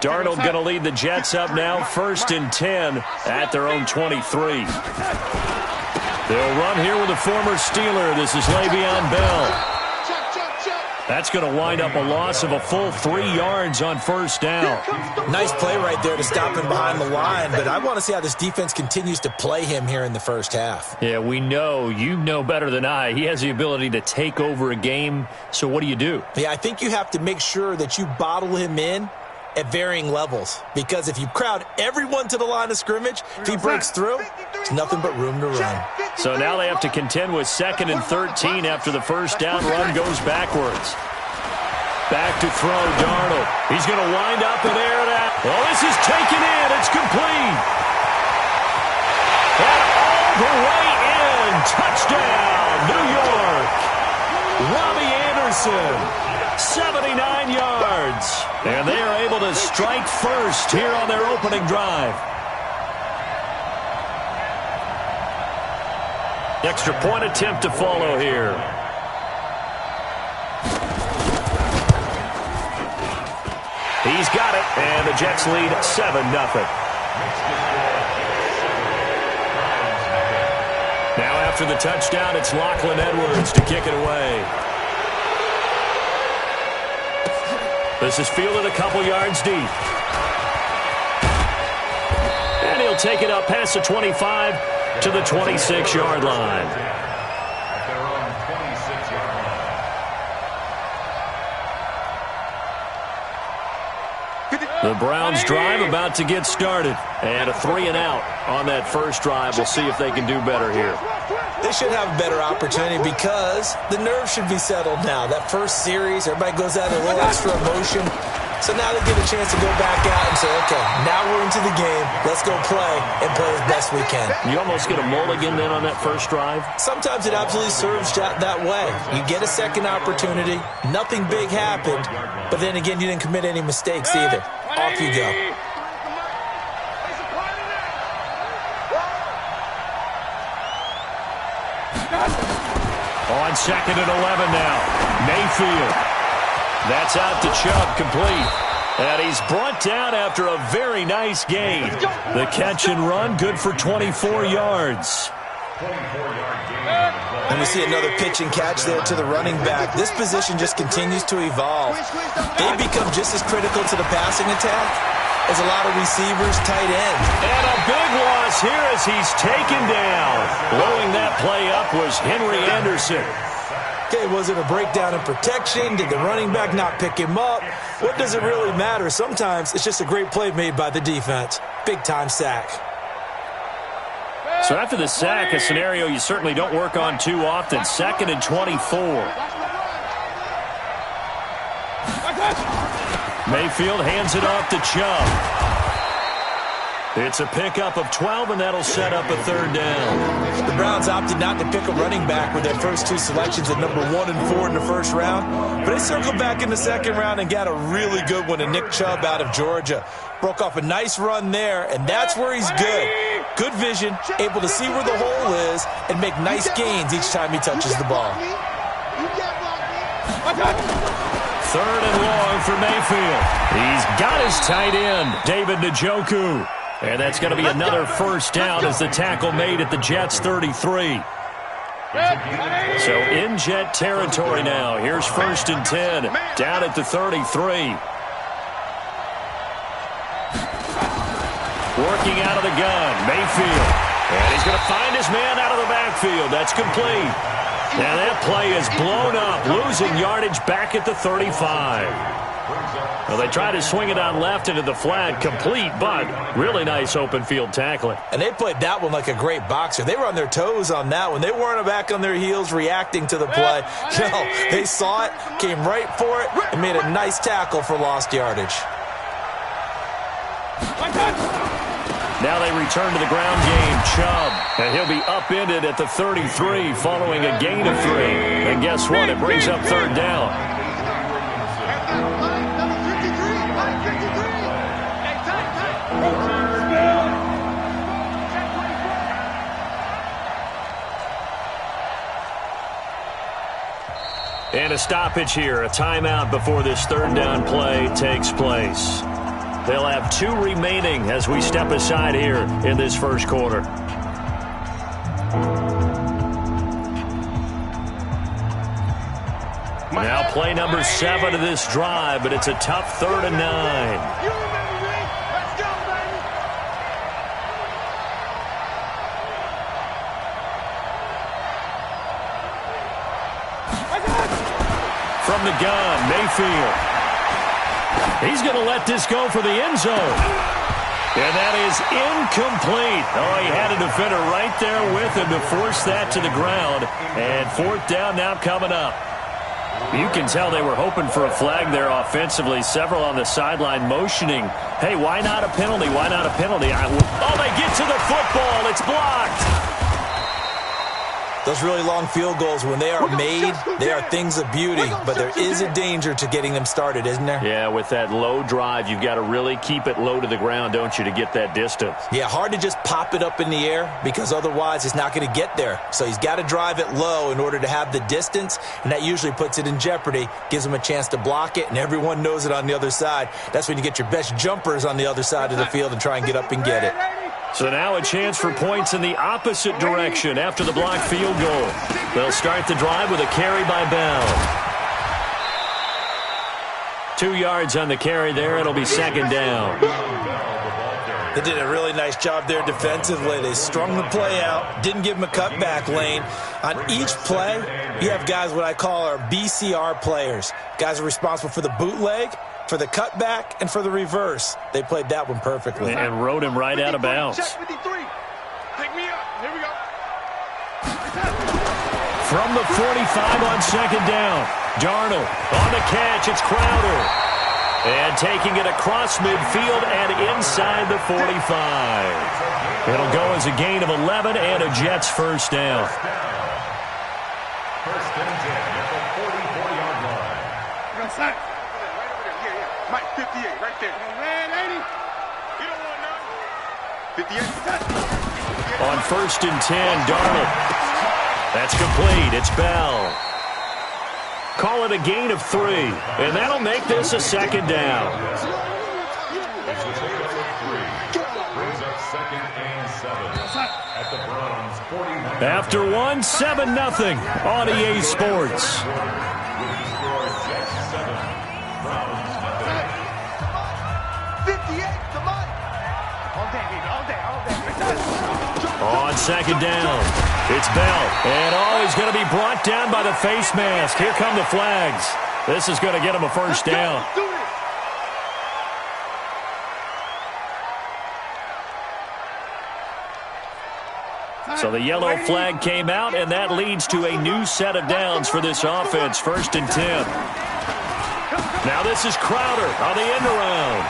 Darnold going to lead the Jets up now, 1st and 10 at their own 23. They'll run here with a former Steeler. This is Le'Veon Bell. That's going to wind up a loss of a full 3 yards on 1st down. Nice play right there to stop him behind the line, but I want to see how this defense continues to play him here in the first half. Yeah, we know. You know better than I. He has the ability to take over a game, so what do you do? Yeah, I think you have to make sure that you bottle him in at varying levels, because if you crowd everyone to the line of scrimmage, if he breaks through, there's nothing but room to run. So now they have to contend with 2nd and 13 after the first down run goes backwards. Back to throw, Darnold. He's going to wind up and air it out. Well, this is taken in. It's complete. And all the way in. Touchdown, New York. Robbie Anderson, 79 yards. And they are able to strike first here on their opening drive. Extra point attempt to follow here. He's got it, and the Jets lead 7-0. Now after the touchdown, it's Lachlan Edwards to kick it away. This is fielded a couple yards deep. And he'll take it up past the 25 to the 26-yard line. The Browns drive about to get started. And a 3-and-out on that first drive. We'll see if they can do better here. They should have a better opportunity because the nerves should be settled now. That first series, everybody goes out a little extra emotion. So now they get a chance to go back out and say, okay, now we're into the game. Let's go play and play as best we can. You almost get a mulligan then on that first drive? Sometimes it absolutely serves that way. You get a second opportunity. Nothing big happened. But then again, you didn't commit any mistakes either. Off you go. On 2nd and 11 now. Mayfield. That's out to Chubb, complete. And he's brought down after a very nice gain. The catch and run, good for 24 yards. And we see another pitch and catch there to the running back. This position just continues to evolve. They become just as critical to the passing attack as a lot of receivers, tight ends. And a big loss here as he's taken down. Blowing that play up was Henry Anderson. Okay, was it a breakdown in protection? Did the running back not pick him up? What does it really matter? Sometimes it's just a great play made by the defense. Big-time sack. So after the sack, a scenario you certainly don't work on too often. 2nd and 24. Mayfield hands it off to Chubb. It's a pickup of 12, and that'll set up a 3rd down. The Browns opted not to pick a running back with their first 2 selections at number 1 and 4 in the first round. But they circled back in the 2nd round and got a really good one in Nick Chubb out of Georgia. Broke off a nice run there, and that's where he's good. Good vision, able to see where the hole is, and make nice gains each time he touches the ball. 3rd and long for Mayfield. He's got his tight end, David Njoku. And that's going to be another first down as the tackle made at the Jets' 33. So in Jet territory now. Here's 1st and 10 down at the 33. Working out of the gun, Mayfield. And he's going to find his man out of the backfield. That's complete. And that play is blown up, losing yardage back at the 35. Well, they tried to swing it on left into the flat, complete, but really nice open field tackling. And they played that one like a great boxer. They were on their toes on that one. They weren't back on their heels reacting to the play. No, they saw it, came right for it, and made a nice tackle for lost yardage. Now they return to the ground game. Chubb, and he'll be upended at the 33 following a gain of 3. And guess what? It brings up 3rd down. And a stoppage here, a timeout before this 3rd down play takes place. They'll have 2 remaining as we step aside here in this first quarter. Now play number 7 of this drive, but it's a tough 3rd and 9. From the gun, Mayfield. He's going to let this go for the end zone. And that is incomplete. Oh, he had a defender right there with him to force that to the ground. And 4th down now coming up. You can tell they were hoping for a flag there offensively. Several on the sideline motioning, hey, why not a penalty? Why not a penalty? Oh, they get to the football. It's blocked. Those really long field goals, when they are made, they are things of beauty. But there is a danger to getting them started, isn't there? Yeah, with that low drive, you've got to really keep it low to the ground, don't you, to get that distance? Yeah, hard to just pop it up in the air because otherwise it's not going to get there. So he's got to drive it low in order to have the distance, and that usually puts it in jeopardy, gives him a chance to block it, and everyone knows it on the other side. That's when you get your best jumpers on the other side of the field and try and get up and get it. So now a chance for points in the opposite direction after the blocked field goal. They'll start the drive with a carry by Bell. 2 yards on the carry there. It'll be 2nd down. They did a really nice job there defensively. They strung the play out, didn't give him a cutback lane. On each play, you have guys what I call our BCR players. Guys are responsible for the bootleg, for the cutback, and for the reverse. They played that one perfectly. And rode him right out of bounds. Take me up. Here we go. From the 45 on 2nd down. Darnold on the catch. It's Crowder. And taking it across midfield and inside the 45. It'll go as a gain of 11 and a Jets 1st down. First and 10 at the 44-yard line. Mike, 58, right there. Red 80. You don't want none. 58. On 1st and 10, Darnold. That's complete. It's Bell. Call it a gain of 3, and that'll make this a 2nd down. Brings up 2nd and 7 at the Browns 41. After 1, 7-0 on EA Sports. On 2nd down, it's Bell. And he's going to be brought down by the face mask. Here come the flags. This is going to get him a 1st down. So the yellow flag came out, and that leads to a new set of downs for this offense. 1st and 10. Now this is Crowder on the end around.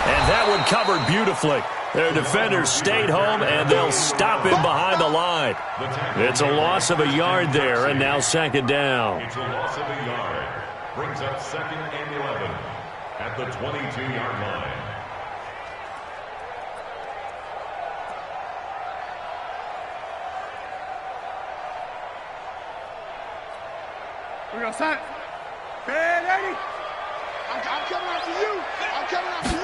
And that one covered beautifully. Their defenders stayed home, and they'll stop him behind the line. It's a loss of a yard there, and now 2nd down. It's a loss of a yard. Brings up 2nd and 11 at the 22-yard line. We're going to sign. Red 80. I'm coming after you. I'm coming after you.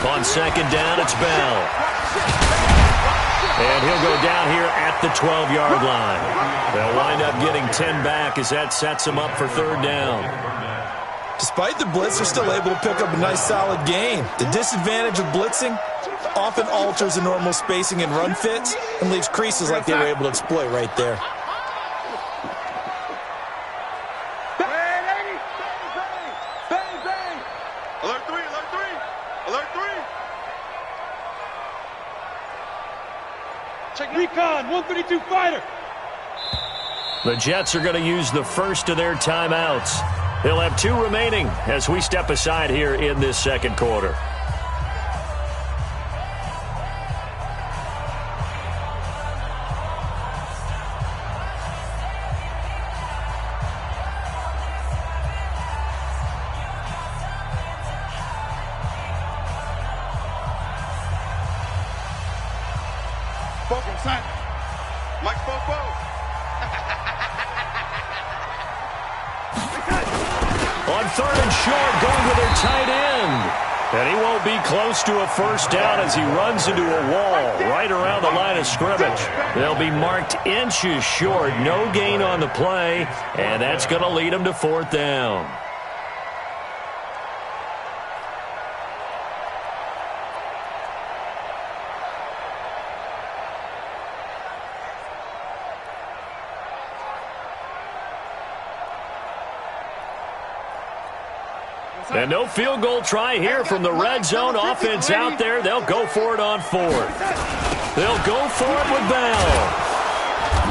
On 2nd down, it's Bell. And he'll go down here at the 12-yard line. They'll wind up getting 10 back as that sets them up for 3rd down. Despite the blitz, they're still able to pick up a nice, solid gain. The disadvantage of blitzing often alters the normal spacing and run fits and leaves creases like they were able to exploit right there. Alert 3, alert 3, alert 3. Check recon, 132 fighter. The Jets are going to use the first of their timeouts. They'll have 2 remaining as we step aside here in this 2nd quarter. Focus, son. Mike Foco. On 3rd and short, going with their tight end. And he won't be close to a first down as he runs into a wall right around the line of scrimmage. They'll be marked inches short. No gain on the play, and that's going to lead them to 4th down. And no field goal try here from the red zone. Offense out there. They'll go for it on 4th. They'll go for it with Bell.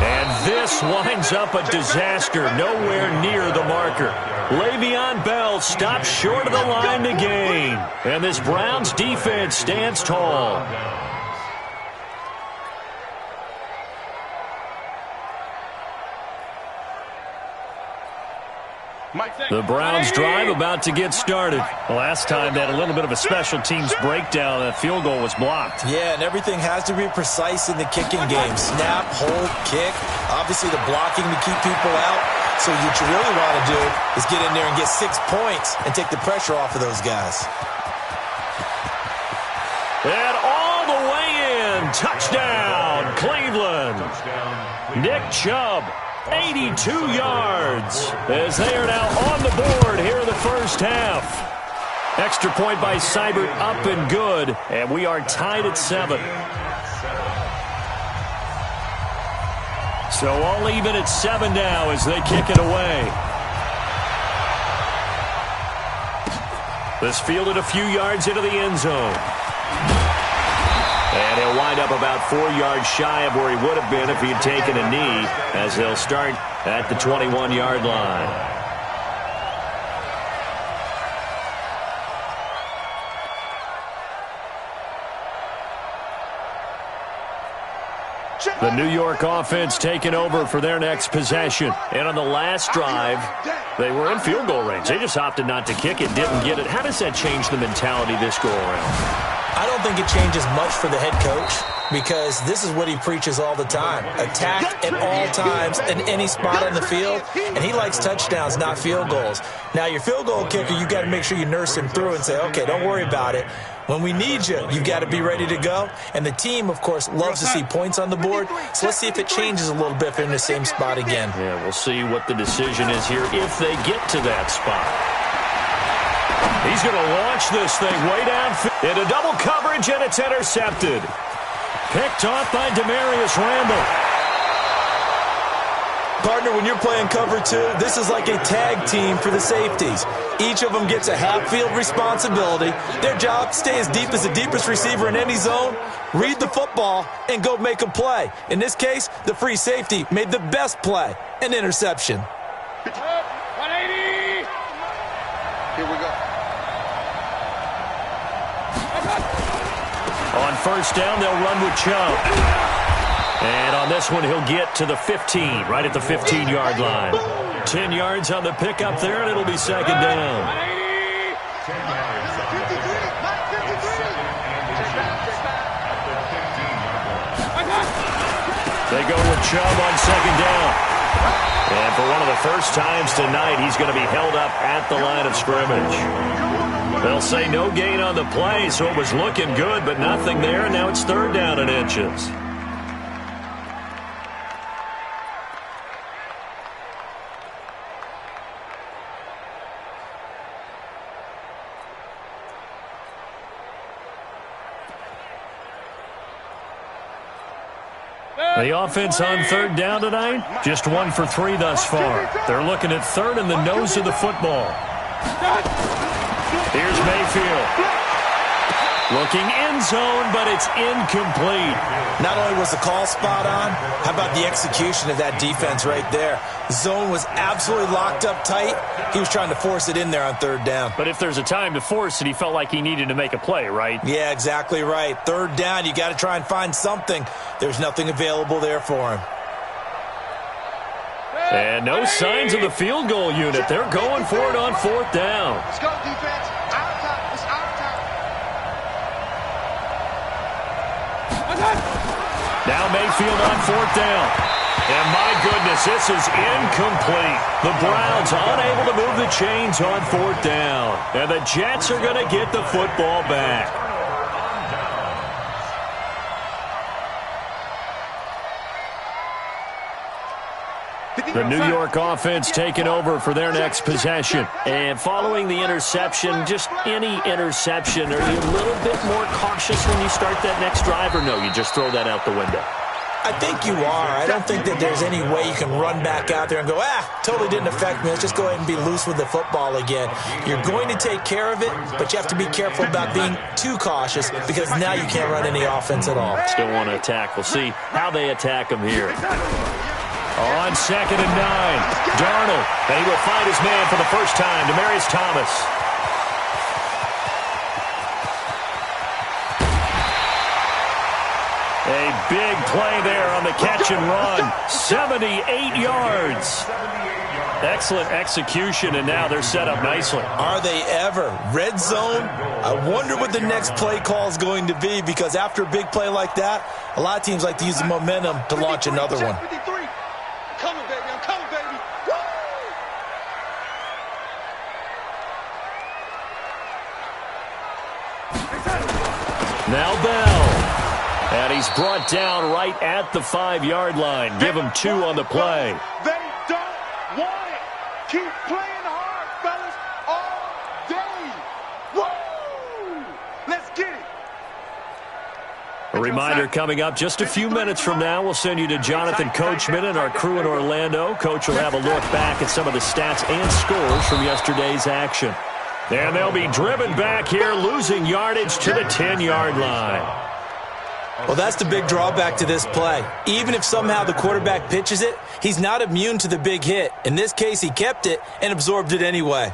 And this winds up a disaster. Nowhere near the marker. Le'Veon Bell stops short of the line to gain. And this Browns defense stands tall. The Browns drive about to get started. Last time they had a little bit of a special teams breakdown. That field goal was blocked. Yeah, and everything has to be precise in the kicking game. Snap, hold, kick. Obviously the blocking to keep people out. So what you really want to do is get in there and get 6 points and take the pressure off of those guys. And all the way in. Touchdown, Cleveland. Nick Chubb. 82 yards as they are now on the board here in the first half. Extra point by Seibert up and good, and we are tied at 7. So all even at 7 now as they kick it away. This fielded a few yards into the end zone. And he'll wind up about 4 yards shy of where he would have been if he had taken a knee, as they'll start at the 21-yard line. The New York offense taking over for their next possession. And on the last drive, they were in field goal range. They just opted not to kick it, didn't get it. How does that change the mentality this go-around? I don't think it changes much for the head coach because this is what he preaches all the time. Attack at all times in any spot on the field, and he likes touchdowns, not field goals. Now, your field goal kicker, you got to make sure you nurse him through and say, okay, don't worry about it. When we need you, you've got to be ready to go. And the team, of course, loves to see points on the board. So let's see if it changes a little bit if they're in the same spot again. Yeah, we'll see what the decision is here if they get to that spot. He's going to launch this thing way downfield into double coverage, and it's intercepted. Picked off by Demarius Randall. Partner, when you're playing cover 2, this is like a tag team for the safeties. Each of them gets a half-field responsibility. Their job, stay as deep as the deepest receiver in any zone, read the football, and go make a play. In this case, the free safety made the best play, an interception. 180. Here we go. On first down, they'll run with Chubb. And on this one, he'll get to the 15, right at the 15-yard line. 10 yards on the pickup there, and it'll be second down. They go with Chubb on second down. And for one of the first times tonight, he's going to be held up at the line of scrimmage. They'll say no gain on the play, so it was looking good, but nothing there, and now it's third down and inches. The offense on third down tonight, just 1 for 3 thus far. They're looking at third in the nose of the football. Here's Mayfield. Looking end zone, but it's incomplete. Not only was the call spot on, how about the execution of that defense right there? The zone was absolutely locked up tight. He was trying to force it in there on third down. But if there's a time to force it, he felt like he needed to make a play, right? Yeah, exactly right. Third down, you got to try and find something. There's nothing available there for him. And no signs of the field goal unit. They're going for it on fourth down. Let's go, defense. Our time. It's our time. Now Mayfield on fourth down. And my goodness, this is incomplete. The Browns unable to move the chains on 4th down. And the Jets are going to get the football back. The New York offense taking over for their next possession. And following the interception, just any interception, are you a little bit more cautious when you start that next drive, or no, you just throw that out the window? I think you are. I don't think that there's any way you can run back out there and go, totally didn't affect me. Let's just go ahead and be loose with the football again. You're going to take care of it, but you have to be careful about being too cautious because now you can't run any offense at all. Still want to attack. We'll see how they attack them here. On 2nd and 9, Darnold, and he will find his man for the first time, Demaryius Thomas. A big play there on the catch and run, 78 yards. Excellent execution, and now they're set up nicely. Are they ever? Red zone? I wonder what the next play call is going to be because after a big play like that, a lot of teams like to use the momentum to launch another one. Coming, baby. I'm coming, baby. Woo! Now Bell. And he's brought down right at the 5-yard line. Give him 2 on the play. They don't want it. Keep playing hard, fellas, all day. Woo! Let's get it. A reminder coming up just a few minutes from now. We'll send you to Jonathan Coachman and our crew in Orlando. Coach will have a look back at some of the stats and scores from yesterday's action. And they'll be driven back here, losing yardage to the 10-yard line. Well, that's the big drawback to this play. Even if somehow the quarterback pitches it, he's not immune to the big hit. In this case, he kept it and absorbed it anyway.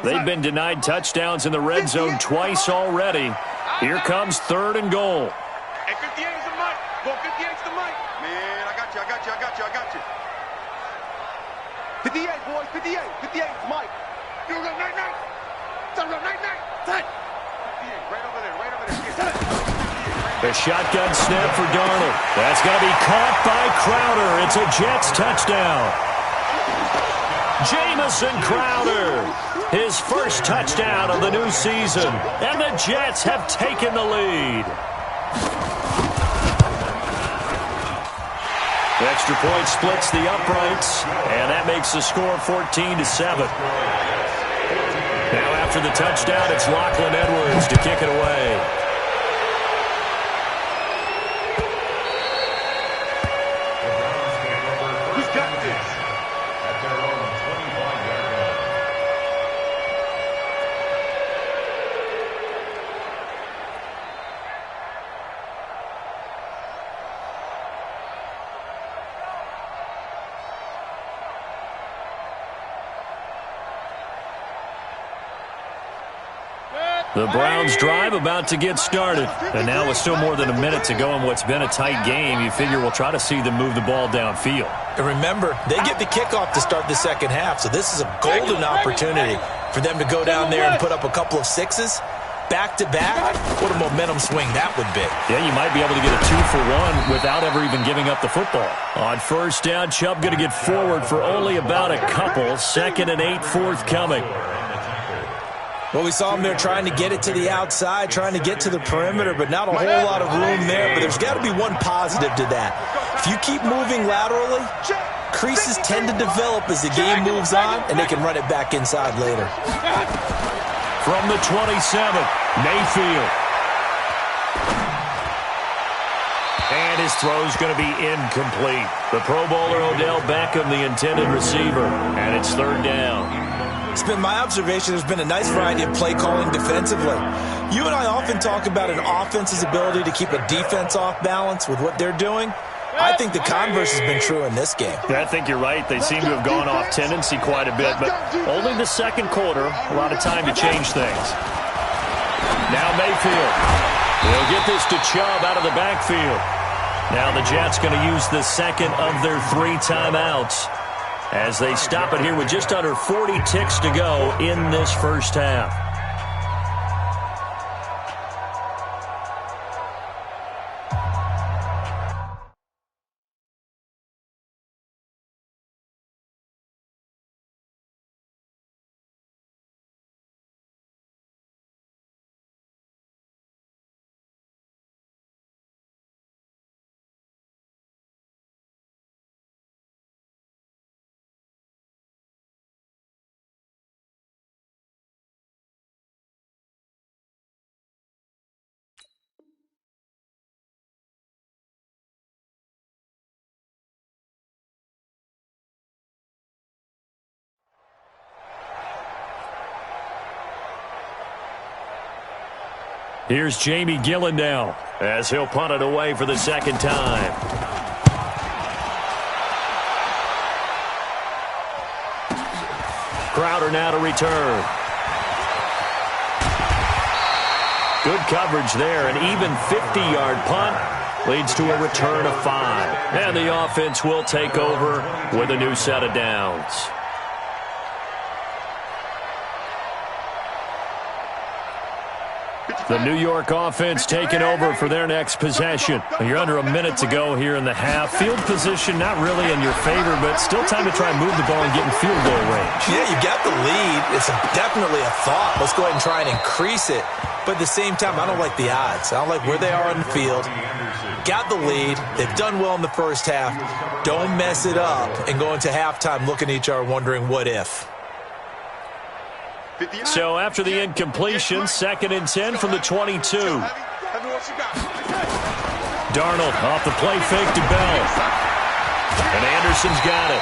They've been denied touchdowns in the red zone twice already. Here comes 3rd and goal. Hey, 58's the mic. Well, 58's the mic. Man, I got you. 58, boys, 58. 58's Mike. You go, night. Son, go, night. 58, right over there. The shotgun snap for Darnold. That's going to be caught by Crowder. It's a Jets touchdown. Jamison Crowder, his first touchdown of the new season. And the Jets have taken the lead. The extra point splits the uprights, and that makes the score 14-7. Now after the touchdown, it's Lachlan Edwards to kick it away. The Browns drive about to get started. And now with still more than a minute to go in what's been a tight game, you figure we'll try to see them move the ball downfield. And remember, they get the kickoff to start the second half, so this is a golden opportunity for them to go down there and put up a couple of sixes back-to-back. What a momentum swing that would be. Yeah, you might be able to get a 2-for-1 without ever even giving up the football. On first down, Chubb going to get forward for only about a couple. 2nd and 8 forthcoming. Well, we saw him there trying to get it to the outside, trying to get to the perimeter, but not a whole lot of room there. But there's got to be one positive to that. If you keep moving laterally, creases tend to develop as the game moves on, and they can run it back inside later. From the 27th, Mayfield. And his throw's going to be incomplete. The Pro Bowler Odell Beckham, the intended receiver, and it's 3rd down. It's been my observation there's been a nice variety of play calling defensively. You and I often talk about an offense's ability to keep a defense off balance with what they're doing. I think the converse has been true in this game. I think you're right. They seem to have gone off tendency quite a bit, but only the second quarter, a lot of time to change things. Now Mayfield. They'll get this to Chubb out of the backfield. Now the Jets going to use the second of their 3 timeouts as they stop it here with just under 40 ticks to go in this first half. Here's Jamie Gillen now as he'll punt it away for the second time. Crowder now to return. Good coverage there. An even 50-yard punt leads to a return of 5. And the offense will take over with a new set of downs. The New York offense taking over for their next possession. You're under a minute to go here in the half. Field position not really in your favor, but still time to try and move the ball and get in field goal range. Yeah, you got the lead. It's definitely a thought. Let's go ahead and try and increase it. But at the same time, I don't like the odds. I don't like where they are on the field. Got the lead. They've done well in the first half. Don't mess it up and go into halftime looking at each other wondering what if. So after the incompletion, 2nd and 10 from the 22. Darnold off the play fake to Bell. And Anderson's got it.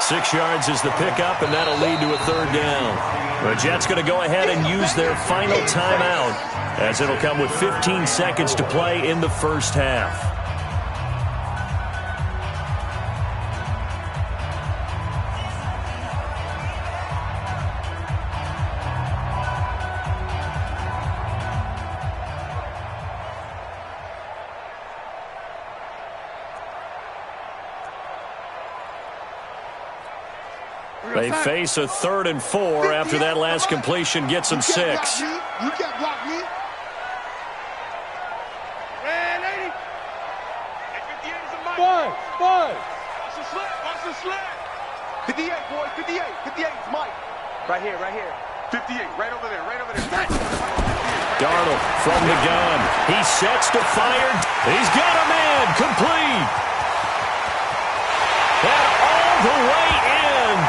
6 yards is the pickup, and that'll lead to a 3rd down. The Jets going to go ahead and use their final timeout as it'll come with 15 seconds to play in the first half. They face a 3rd and 4 after that last completion gets them 6. You can't block me. Red 80. 58 is a mic. Watch the sled. Watch the sled. 58, boys. 58. 58 is Mike. Right here. 58. Right over there. Darnold from the gun. He sets to fire. He's got a man. Complete. And all the way in.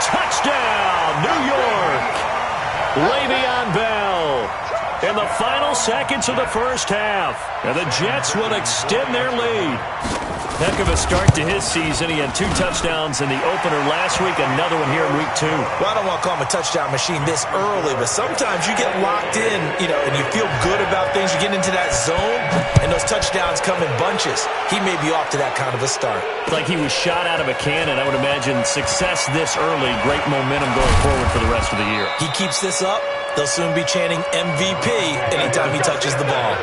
Touchdown, New York. Le'Veon Bell in the final seconds of the first half. And the Jets will extend their lead. Heck of a start to his season. He had 2 touchdowns in the opener last week, another one here in week 2. Well, I don't want to call him a touchdown machine this early, but sometimes you get locked in, and you feel good about things. You get into that zone, and those touchdowns come in bunches. He may be off to that kind of a start. Like he was shot out of a cannon. I would imagine success this early, great momentum going forward for the rest of the year. He keeps this up, they'll soon be chanting MVP anytime he touches the ball.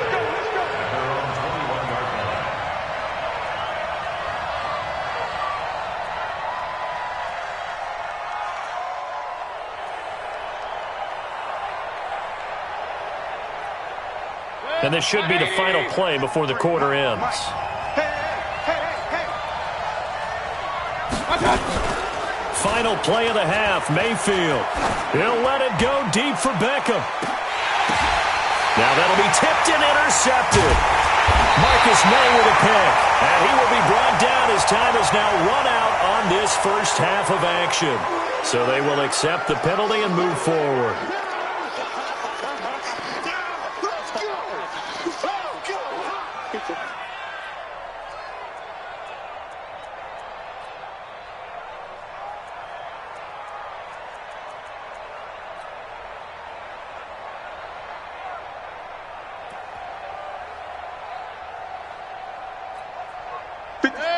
And this should be the final play before the quarter ends. Final play of the half, Mayfield. He'll let it go deep for Beckham. Now that'll be tipped and intercepted. Marcus May with a pick. And he will be brought down as time is now run out on this first half of action. So they will accept the penalty and move forward.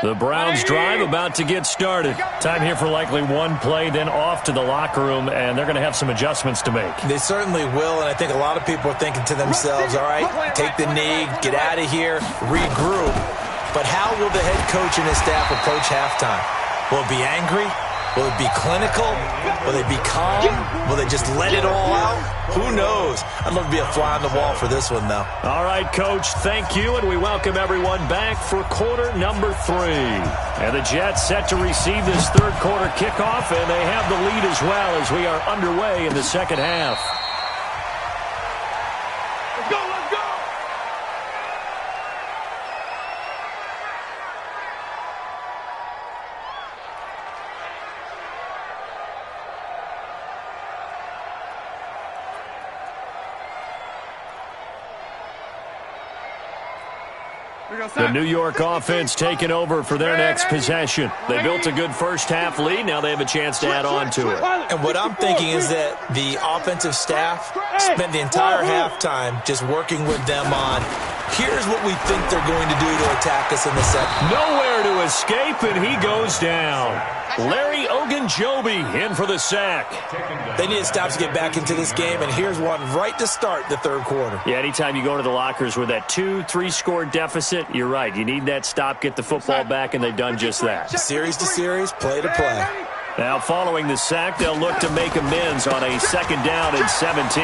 The Browns drive about to get started. Time here for likely one play, then off to the locker room, and they're going to have some adjustments to make. They certainly will, and I think a lot of people are thinking to themselves, all right, take the knee, get out of here, regroup. But how will the head coach and his staff approach halftime? Will it be angry? Will it be clinical? Will they be calm? Will they just let it all out? Who knows? I'd love to be a fly on the wall for this one, though. All right, Coach, thank you, and we welcome everyone back for quarter number 3. And the Jets set to receive this third quarter kickoff, and they have the lead as well as we are underway in the second half. Let's go. The New York offense taking over for their next possession. They built a good first-half lead. Now they have a chance to add on to it. And what I'm thinking is that the offensive staff spent the entire halftime just working with them on, here's what we think they're going to do to attack us in the second. Nowhere to escape, and he goes down. Larry Ogunjobi in for the sack. They need to stop to get back into this game, and here's one right to start the third quarter. Yeah, anytime you go to the lockers with that 2-3 score deficit, you're right. You need that stop, get the football back, and they've done just that. Series to series, play to play. Now, following the sack, they'll look to make amends on a second down and 17.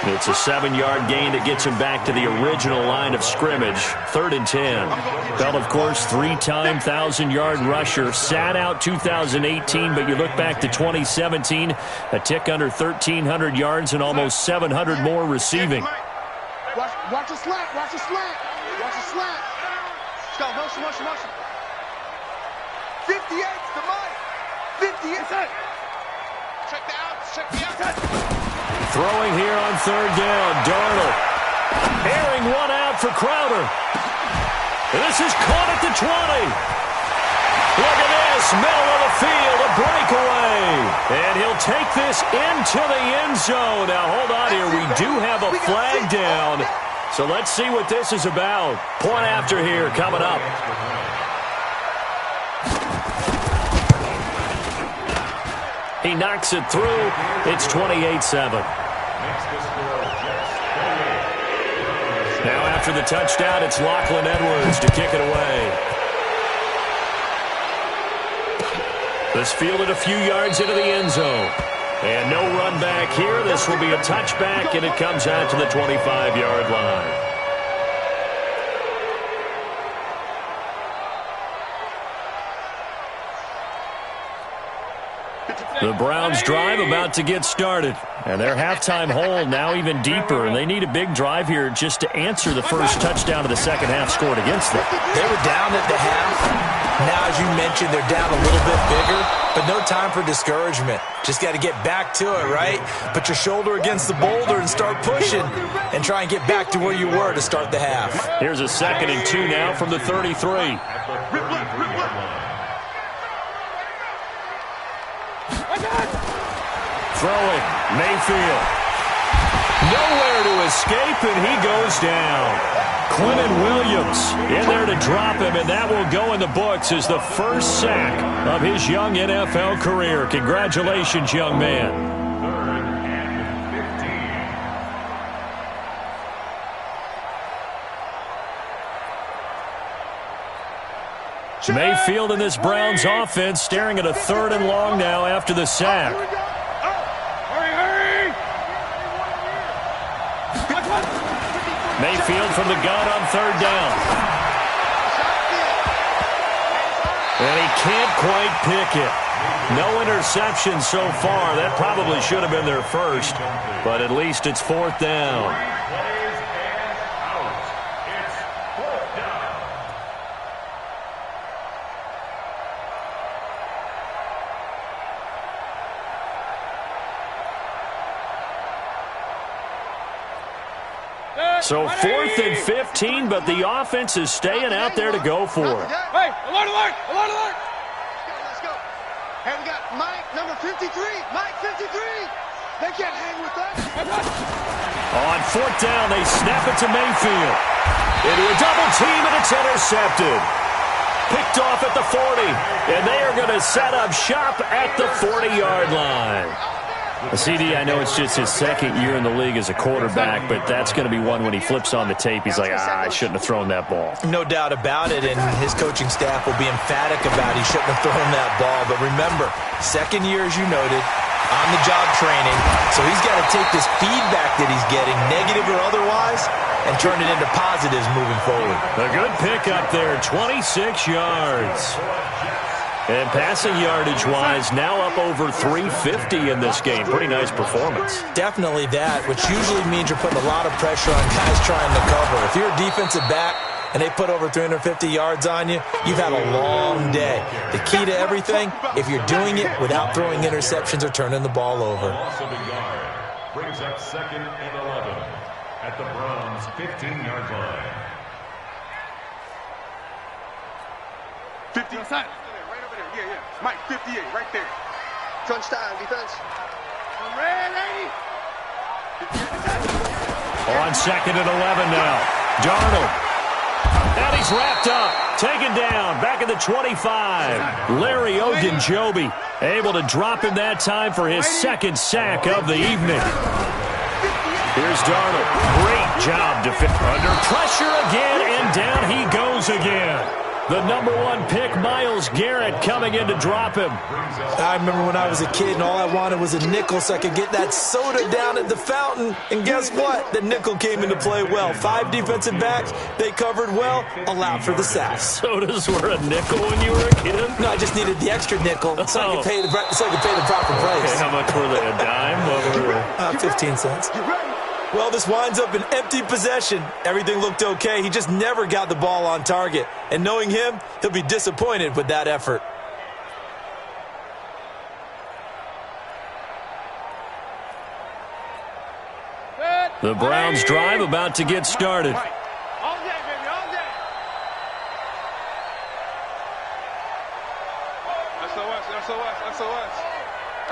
It's a 7-yard gain that gets him back to the original line of scrimmage. 3rd and 10. Bell, of course, 3-time 1,000-yard rusher. Sat out 2018, but you look back to 2017, a tick under 1,300 yards and almost 700 more receiving. Watch the slant. Watch the slant. Watch the slant. Let's go. Motion. 58 to Mike. 58. Check the outs. Throwing here on 3rd down, Darnold. Airing one out for Crowder. This is caught at the 20. Look at this, middle of the field, a breakaway. And he'll take this into the end zone. Now, hold on here. We do have a flag down. So let's see what this is about. Point after here coming up. He knocks it through. It's 28-7. Now after the touchdown, it's Lachlan Edwards to kick it away. This fielded a few yards into the end zone. And no run back here. This will be a touchback, and it comes out to the 25-yard line. The Browns drive about to get started. And their halftime hole now even deeper. And they need a big drive here just to answer the first touchdown of the second half scored against them. They were down at the half. Now, as you mentioned, they're down a little bit bigger. But no time for discouragement. Just got to get back to it, right? Put your shoulder against the boulder and start pushing. And try and get back to where you were to start the half. Here's a 2nd and 2 now from the 33. Throwing, Mayfield. Nowhere to escape, and he goes down. Quinton Williams in there to drop him, and that will go in the books as the first sack of his young NFL career. Congratulations, young man. Mayfield in this Browns offense staring at a 3rd and long now after the sack. Mayfield from the gun on 3rd down. And he can't quite pick it. No interception so far. That probably should have been their first, but at least it's 4th down. So 4th and 15, but the offense is staying out there to go for it. Hey, alert! Let's go. Hey, we got Mike, number 53. Mike, 53. They can't hang with us. On 4th down, they snap it to Mayfield. Into a double team, and it's intercepted. Picked off at the 40, and they are going to set up shop at the 40-yard line. CD, I know it's just his 2nd year in the league as a quarterback, but that's going to be one when he flips on the tape. He's like, I shouldn't have thrown that ball. No doubt about it, and his coaching staff will be emphatic about he shouldn't have thrown that ball. But remember, 2nd year, as you noted, on-the-job training. So he's got to take this feedback that he's getting, negative or otherwise, and turn it into positives moving forward. A good pickup there, 26 yards. And passing yardage-wise, now up over 350 in this game. Pretty nice performance. Definitely that, which usually means you're putting a lot of pressure on guys trying to cover. If you're a defensive back and they put over 350 yards on you, you've had a long day. The key to everything, if you're doing it without throwing interceptions or turning the ball over. Brings up 2nd and 11. at the Browns' 15-yard line. 50. Right over there. Yeah. Mike, 58, right there. Crunch time, defense. Red 80. On 2nd and 11 now. Darnold. And he's wrapped up. Taken down. Back at the 25. Larry Ogunjobi able to drop him that time for his second sack of the evening. Here's Darnold. Great job under pressure again, and down he goes again. The #1 pick, Myles Garrett, coming in to drop him. I remember when I was a kid and all I wanted was a nickel so I could get that soda down at the fountain. And guess what? The nickel came into play well. 5 defensive backs, they covered well, allowed for the sacks. Sodas were a nickel when you were a kid? No, I just needed the extra nickel so I could pay the proper price. Okay, how much were they? A dime? What were they? 15 cents. Well, this winds up an empty possession. Everything looked okay. He just never got the ball on target. And knowing him, he'll be disappointed with that effort. The Browns drive about to get started. All day, baby, all day.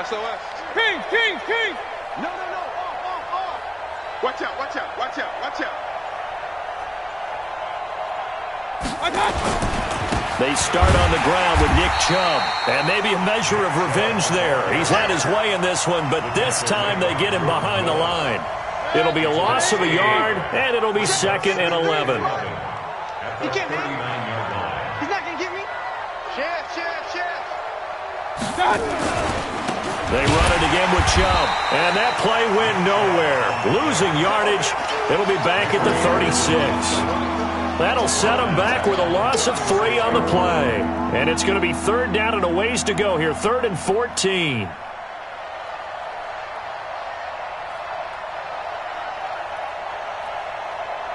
SOS. King. No. Off. Watch out. They start on the ground with Nick Chubb. And maybe a measure of revenge there. He's had his way in this one, but this time they get him behind the line. It'll be a loss of a yard, and it'll be 2nd and 11. He can't hit me. He's not going to get me. Chance. They run it again with Chubb, and that play went nowhere. Losing yardage, it'll be back at the 36. That'll set them back with a loss of 3 on the play. And it's going to be 3rd down and a ways to go here, 3rd and 14.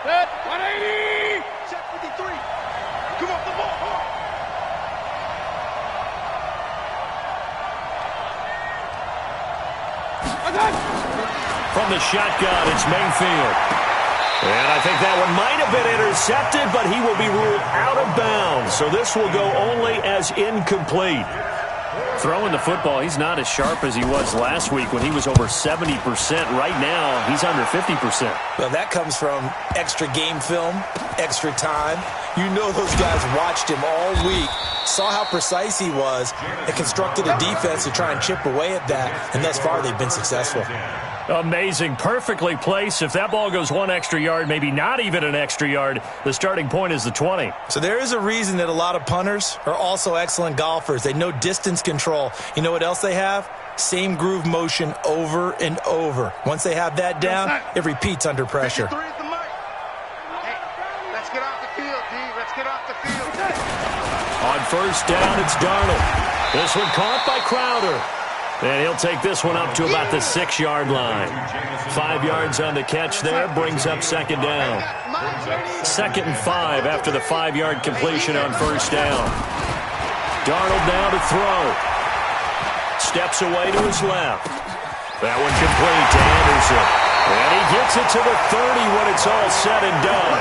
Set, 180. Set 53. Come off the ball. From the shotgun, it's Mayfield. And I think that one might have been intercepted, but he will be ruled out of bounds. So this will go only as incomplete. Throwing the football, he's not as sharp as he was last week when he was over 70%. Right now, he's under 50%. Well, that comes from extra game film, extra time. You know those guys watched him all week, saw how precise he was, and constructed a defense to try and chip away at that, and thus far they've been successful. Amazing. Perfectly placed. If that ball goes 1 extra yard, maybe not even an extra yard, the starting point is the 20. So there is a reason that a lot of punters are also excellent golfers. They know distance control. You know what else they have? Same groove motion over and over. Once they have that down, it repeats under pressure. Hey, let's get off the field, D. Let's get off the field. On 1st down, it's Darnold. This one caught by Crowder. And he'll take this one up to about the 6-yard line. 5 yards on the catch there, brings up 2nd down. 2nd and 5 after the 5-yard completion on 1st down. Darnold now to throw. Steps away to his left. That one complete to Anderson. And he gets it to the 30 when it's all said and done.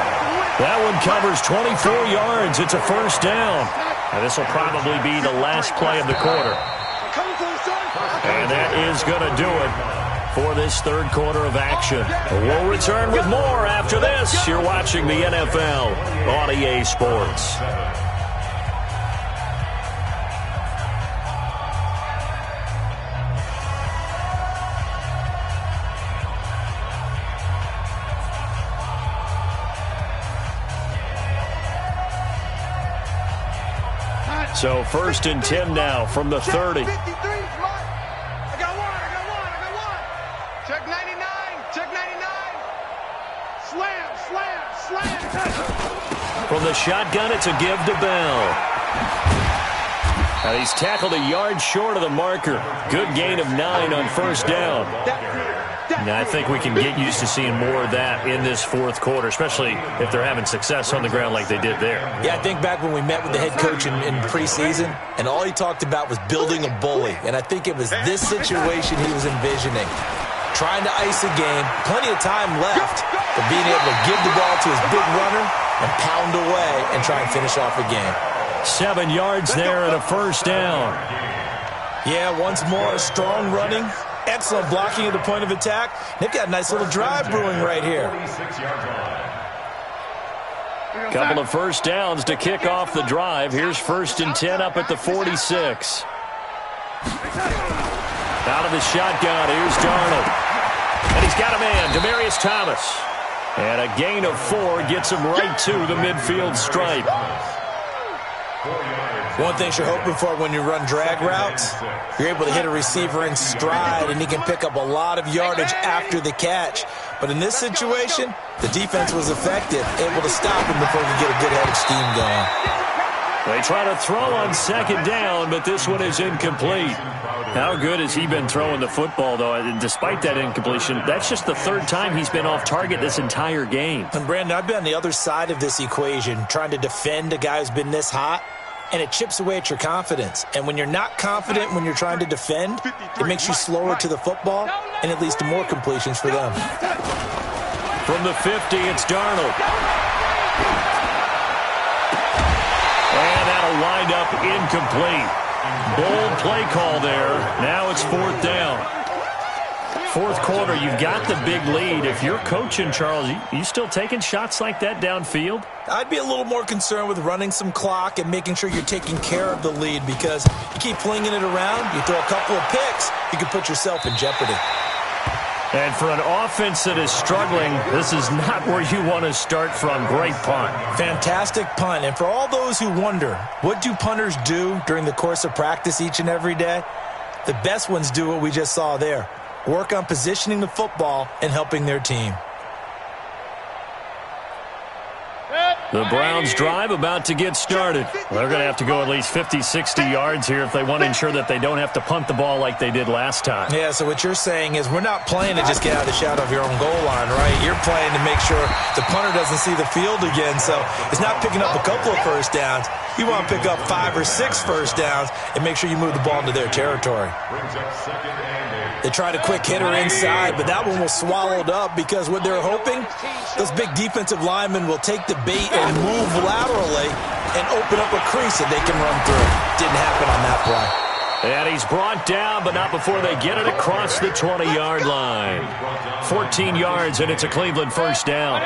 That one covers 24 yards. It's a 1st down. And this will probably be the last play of the quarter. And that is going to do it for this 3rd quarter of action. We'll return with more after this. You're watching the NFL on EA Sports. So 1st and 10 now from the 30. From the shotgun, it's a give to Bell. And he's tackled a yard short of the marker. Good gain of 9 on 1st down. Now, I think we can get used to seeing more of that in this 4th quarter, especially if they're having success on the ground like they did there. Yeah, I think back when we met with the head coach in preseason, and all he talked about was building a bully. And I think it was this situation he was envisioning. Trying to ice a game, plenty of time left, but being able to give the ball to his big runner and pound away and try and finish off a game. 7 yards there and a first down. Yeah, once more, strong running, excellent blocking at the point of attack. They've got a nice little drive brewing right here. Couple of first downs to kick off the drive. Here's 1st and 10 up at the 46. Out of the shotgun, here's Darnold. And he's got a man, Demaryius Thomas. And a gain of 4 gets him right to the midfield stripe. One thing you're hoping for when you run drag routes, you're able to hit a receiver in stride, and he can pick up a lot of yardage after the catch. But in this situation, the defense was effective, able to stop him before he could get a good head of steam going. They try to throw on 2nd down, but this one is incomplete. How good has he been throwing the football, though? And despite that incompletion, that's just the 3rd time he's been off target this entire game. And, Brandon, I've been on the other side of this equation, trying to defend a guy who's been this hot, and it chips away at your confidence. And when you're not confident when you're trying to defend, it makes you slower to the football, and it leads to more completions for them. From the 50, it's Darnold. And that'll wind up incomplete. Bold play call there. Now it's 4th down. 4th quarter, you've got the big lead. If you're coaching, Charles, you still taking shots like that downfield? I'd be a little more concerned with running some clock and making sure you're taking care of the lead, because you keep flinging it around, you throw a couple of picks, you can put yourself in jeopardy. And for an offense that is struggling, this is not where you want to start from. Great punt. Fantastic punt. And for all those who wonder, what do punters do during the course of practice each and every day? The best ones do what we just saw there. Work on positioning the football and helping their team. The Browns drive about to get started. They're going to have to go at least 50, 60 yards here if they want to ensure that they don't have to punt the ball like they did last time. Yeah, so what you're saying is we're not playing to just get out of the shadow of your own goal line, right? You're playing to make sure the punter doesn't see the field again. So it's not picking up a couple of first downs. You want to pick up 5 or 6 first downs and make sure you move the ball into their territory. They tried a quick hitter inside, but that one was swallowed up because what they're hoping, those big defensive linemen will take the bait and move laterally and open up a crease that they can run through. Didn't happen on that play. And he's brought down, but not before they get it across the 20-yard line. 14 yards, and it's a Cleveland first down.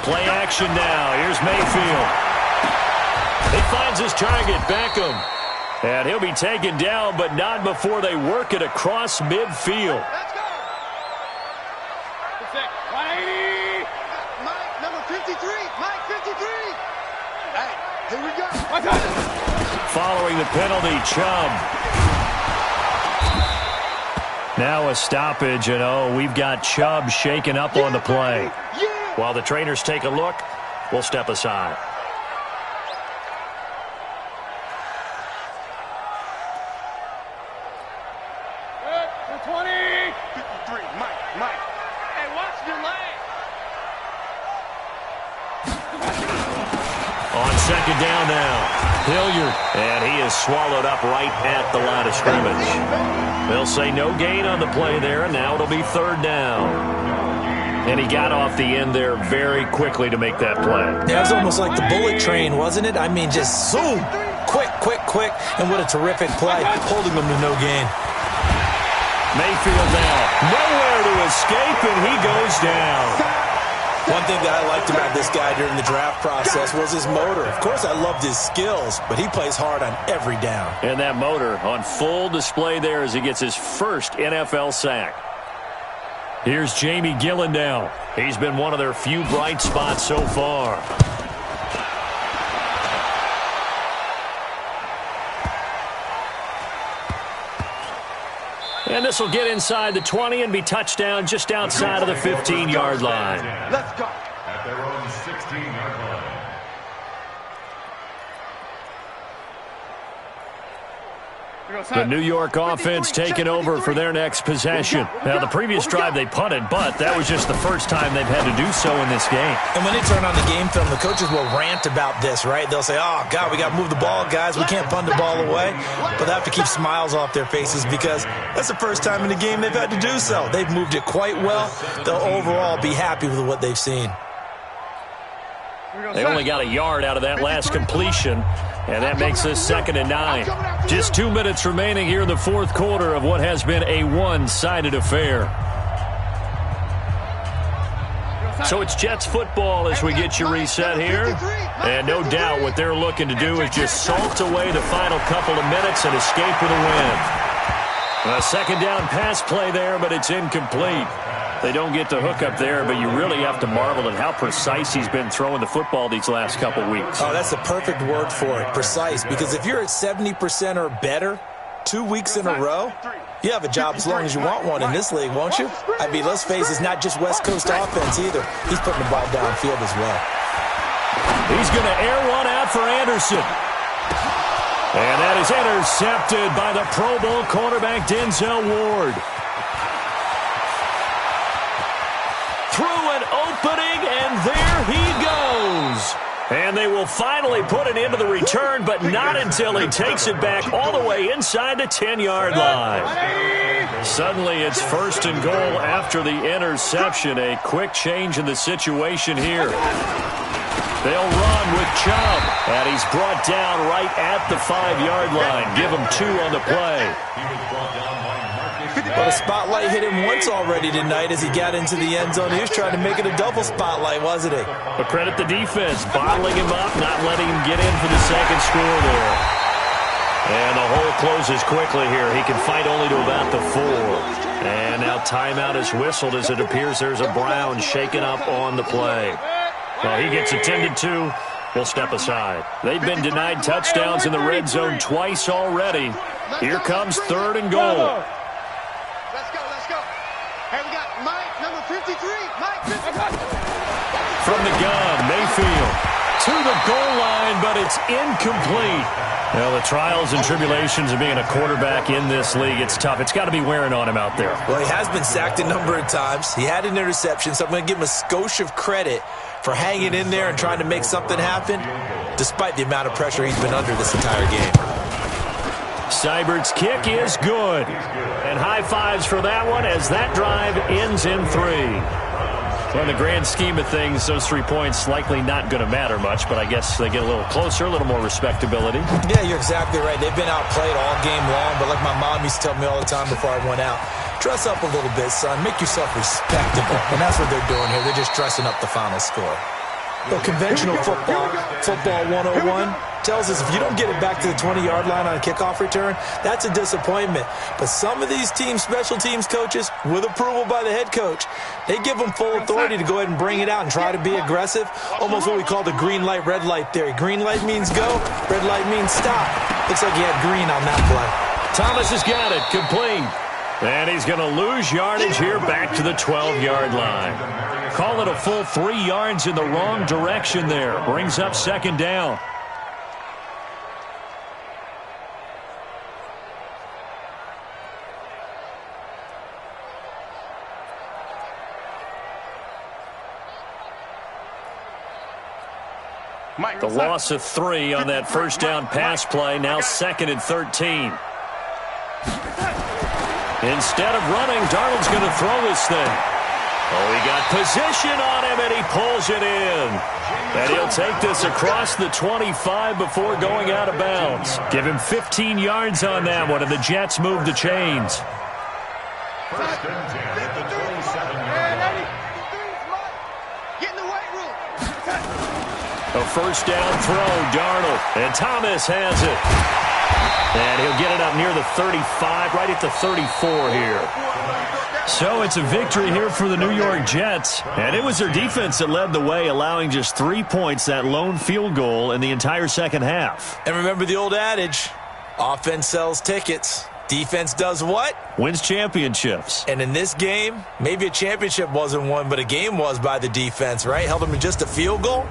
Play action now. Here's Mayfield. He finds his target, Beckham. And he'll be taken down, but not before they work it across midfield. Let's go. Mike, number 53. Mike, 53. Hey, here we go. Following the penalty, Chubb. Now a stoppage, and we've got Chubb shaken up on the play. While the trainers take a look, we'll step aside. Second down now. Hilliard. And he is swallowed up right at the line of scrimmage. They'll say no gain on the play there, and now it'll be 3rd down. And he got off the end there very quickly to make that play. Yeah, it was almost like the bullet train, wasn't it? I mean, just zoom. Quick, and what a terrific play, holding them to no gain. Mayfield now. Nowhere to escape, and he goes down. One thing that I liked about this guy during the draft process was his motor. Of course, I loved his skills, but he plays hard on every down. And that motor on full display there as he gets his first NFL sack. Here's Jamie Gillen now. He's been one of their few bright spots so far. And this will get inside the 20 and be touchdown just outside of the 15-yard line. Let's go. At their own 16-yard line. The New York offense taking over for their next possession. Now, the previous drive they punted, but that was just the first time they've had to do so in this game. And when they turn on the game film, the coaches will rant about this, right? They'll say, oh, God, we got to move the ball, guys. We can't punt the ball away. But they have to keep smiles off their faces because that's the first time in the game they've had to do so. They've moved it quite well. They'll overall be happy with what they've seen. They only got a yard out of that last completion, and that makes this 2nd and 9. Just 2 minutes remaining here in the fourth quarter of what has been a one-sided affair. So it's Jets football as we get you reset here. And no doubt what they're looking to do is just salt away the final couple of minutes and escape with a win. A 2nd down pass play there, but it's incomplete. They don't get the hook up there, but you really have to marvel at how precise he's been throwing the football these last couple weeks. Oh, that's the perfect word for it, precise, because if you're at 70% or better 2 weeks in a row, you have a job as long as you want one in this league, won't you? I mean, let's face it, it's not just West Coast offense either. He's putting the ball downfield as well. He's going to air one out for Anderson. And that is intercepted by the Pro Bowl cornerback Denzel Ward. Through an opening, and there he goes. And they will finally put it into the return, but not until he takes it back all the way inside the 10-yard line. Suddenly, it's 1st and goal after the interception. A quick change in the situation here. They'll run with Chubb, and he's brought down right at the 5-yard line. Give him 2 on the play. Well, the spotlight hit him once already tonight as he got into the end zone. He was trying to make it a double spotlight, wasn't he? But credit the defense, bottling him up, not letting him get in for the second score there. And the hole closes quickly here. He can fight only to about the 4. And now timeout is whistled as it appears there's a Brown shaken up on the play. Well, he gets attended to. We'll step aside. They've been denied touchdowns in the red zone twice already. Here comes 3rd and goal. Let's go. Hey, we got Mike, number 53. Mike, 53. From the gun, Mayfield to the goal line, but it's incomplete. Well, the trials and tribulations of being a quarterback in this league, it's tough. It's got to be wearing on him out there. Well, he has been sacked a number of times. He had an interception, so I'm going to give him a skosh of credit for hanging in there and trying to make something happen, despite the amount of pressure he's been under this entire game. Seibert's kick is good. And high fives for that one as that drive ends in 3. Well, in the grand scheme of things, those 3 points likely not going to matter much, but I guess they get a little closer, a little more respectability. Yeah, you're exactly right. They've been outplayed all game long, but like my mom used to tell me all the time before I went out, dress up a little bit, son. Make yourself respectable. And that's what they're doing here. They're just dressing up the final score. Well, conventional football 101, tells us if you don't get it back to the 20-yard line on a kickoff return, that's a disappointment. But some of these teams, special teams coaches, with approval by the head coach, they give them full authority to go ahead and bring it out and try to be aggressive, almost what we call the green light, red light theory. Green light means go, red light means stop. Looks like he had green on that play. Thomas has got it, complete. And he's going to lose yardage here back to the 12-yard line. Call it a full 3 yards in the wrong direction there. Brings up 2nd down. The loss of 3 on that 1st down pass play. Now 2nd and 13. Instead of running, Darnold's going to throw this thing. Oh, he got position on him, and he pulls it in. And he'll take this across the 25 before going out of bounds. Give him 15 yards on that one, and the Jets move the chains. 1st and 10 at the 27-yard line. Get in the weight room. A 1st down throw, Darnold, and Thomas has it. And he'll get it up near the 35, right at the 34 here. So it's a victory here for the New York Jets. And it was their defense that led the way, allowing just 3 points, that lone field goal in the entire second half. And remember the old adage, offense sells tickets. Defense does what? Wins championships. And in this game, maybe a championship wasn't won, but a game was by the defense, right? Held them to just a field goal.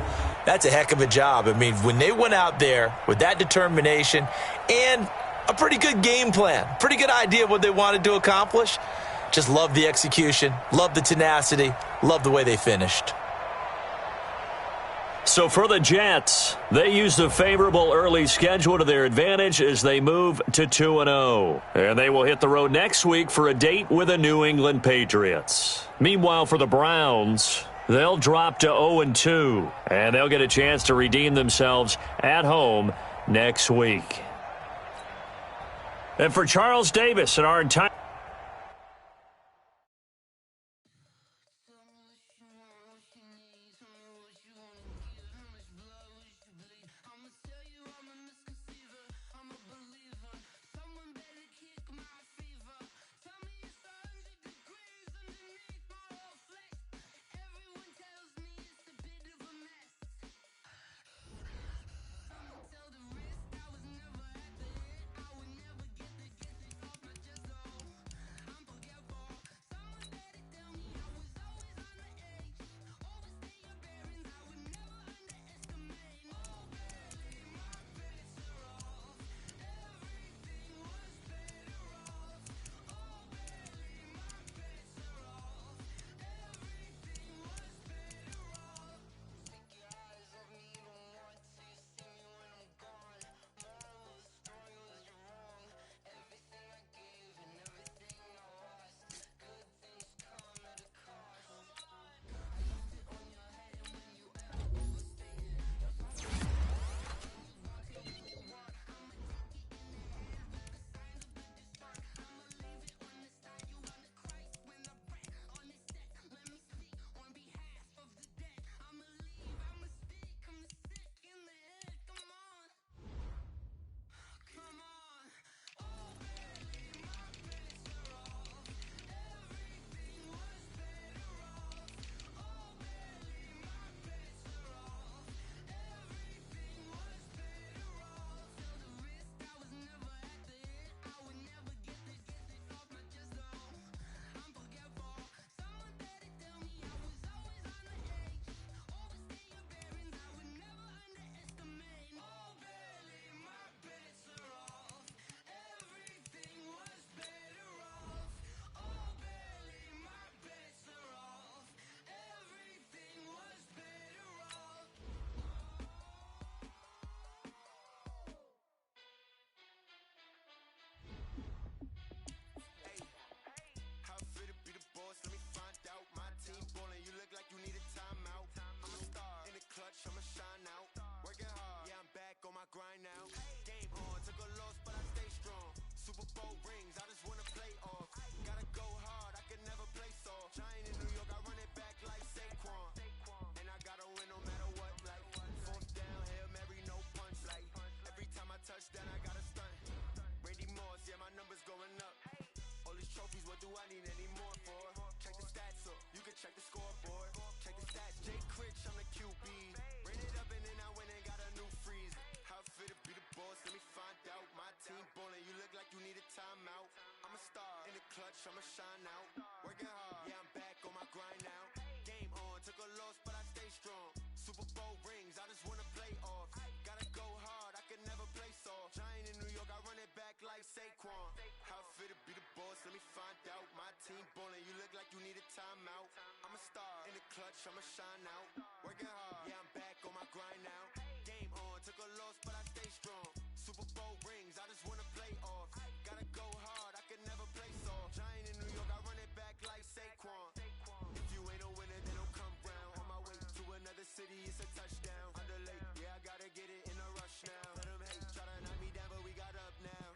That's a heck of a job. I mean, when they went out there with that determination and a pretty good game plan, pretty good idea of what they wanted to accomplish. Just love the execution, love the tenacity, love the way they finished. So for the Jets, they used a favorable early schedule to their advantage as they move to 2-0. And they will hit the road next week for a date with the New England Patriots. Meanwhile, for the Browns, they'll drop to 0-2, and they'll get a chance to redeem themselves at home next week. And for Charles Davis and our entire I'ma shine out, working hard, yeah, I'm back on my grind now. Game on, took a loss, but I stay strong. Super Bowl rings, I just wanna play off. Gotta go hard, I can never play soft. Giant in New York, I run it back like Saquon. How fit to be the boss, let me find out. My team ballin', you look like you need a timeout. I'm a star, in the clutch, I'ma shine out. Working hard, yeah, I'm back on my grind now. Game on, took a loss, but I stay strong. Super Bowl rings, I just wanna play off. Gotta go hard, I can never play soft. Giant in New York, I run it back like Saquon. If you ain't a winner, then don't come round. On my way to another city, it's a touchdown. Underlay, yeah, I gotta get it in a rush now. Let them hate, try to knock me down, but we got up now.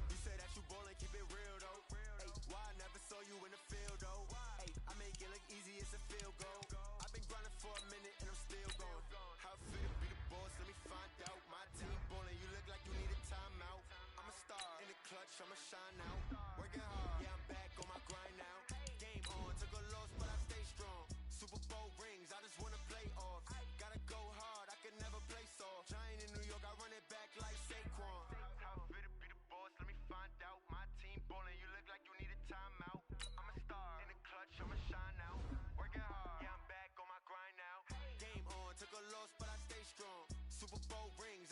You say that you ballin', keep it real though. Hey, why I never saw you in the field though? Hey, I make it look easy, it's a field goal. I've been grinding for a minute and I'm still going. How fit to be the boss, let me find out. My team ballin', you look like you need a timeout. I'm a star, in the clutch, I'ma shine out. Working hard, yeah, I'm back on my grind now. Game on, took a loss, but I stay strong. Super Bowl rings, I just wanna play off. Gotta go hard, I can never play soft. Giant in New York, I run it back like Saquon. How fit to be the boss, let me find out. My team ballin', you look like you need a timeout. I'm a star, in the clutch, I'ma shine out. Working hard, yeah, I'm back on my grind now. Game on, took a loss, but I stay strong. Super Bowl rings,